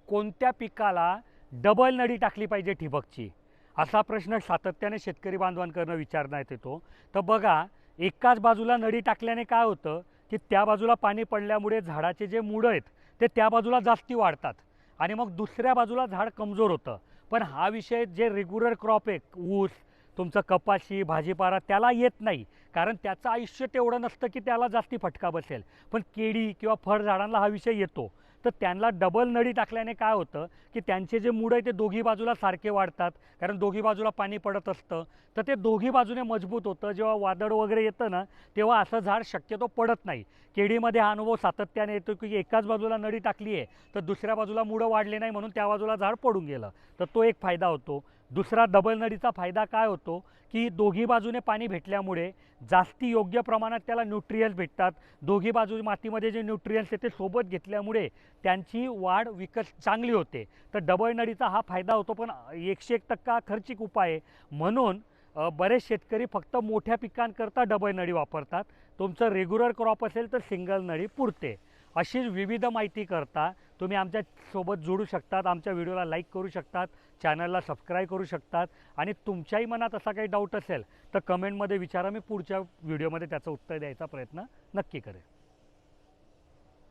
कोणत्या पिकाला डबल नळी टाकली पाहिजे ठिबकची, असा प्रश्न सातत्याने शेतकरी बांधवांकडून विचारण्यात येतो. तर बघा, एकाच बाजूला नळी टाकल्याने काय होतं की त्या बाजूला पाणी पडल्यामुळे झाडाचे जे मुळं आहेत ते त्या बाजूला जास्ती वाढतात आणि मग दुसऱ्या बाजूला झाड कमजोर होतं. पण हा विषय जे रेग्युलर क्रॉप आहे, ऊस, तुमचं कपाशी, भाजीपाला, त्याला येत नाही, कारण त्याचं आयुष्य तेवढं नसतं की त्याला जास्ती फटका बसेल. पण केळी किंवा फळझाडांना हा विषय येतो. तर त्यांना डबल नळी टाकल्याने काय होतं की त्यांचे जे मूळ आहे ते दोघी बाजूला सारखे वाढतात, कारण दोघी बाजूला पाणी पडत असतं. तर ते दोघी बाजूने मजबूत होतं. जेव्हा वादळ वगैरे येतं ना, तेव्हा असं झाड शक्यतो पडत नाही. केळीमध्ये हा अनुभव सातत्याने येतो की एकाच बाजूला नळी टाकली आहे तर दुसऱ्या बाजूला मुळं वाढले नाही, म्हणून त्या बाजूला झाड पडून गेलं. तर तो एक फायदा होतो. दुसरा डबल नळीचा फायदा काय होतो की दोघी बाजूने पाणी भेटल्यामुळे जास्ती योग्य प्रमाणात त्याला न्यूट्रियन्स भेटतात. दोघी बाजू मातीमध्ये जे न्यूट्रियन्स आहे ते सोबत घेतल्यामुळे त्यांची वाढ चांगली होते. तर डबल नळीचा हा फायदा होतो, पण 101% खर्चिक उपाय आहे. म्हणून बरेच शेतकरी फक्त मोठ्या पिकांकरता डबल नळी वापरतात. तुमचं रेग्युलर क्रॉप असेल तर सिंगल नळी पुरते. अशीच विविध माहिती करता तुम्ही आमच्या सोबत जोडू शकतात. आमच्या व्हिडिओला लाईक करू शकतात, चॅनलला सबस्क्राईब करू शकतात आणि तुमच्याही मनात असा काही डाऊट असेल तर कमेंटमध्ये विचारा. मी पुढच्या व्हिडिओमध्ये त्याचं उत्तर द्यायचा प्रयत्न नक्की करेन.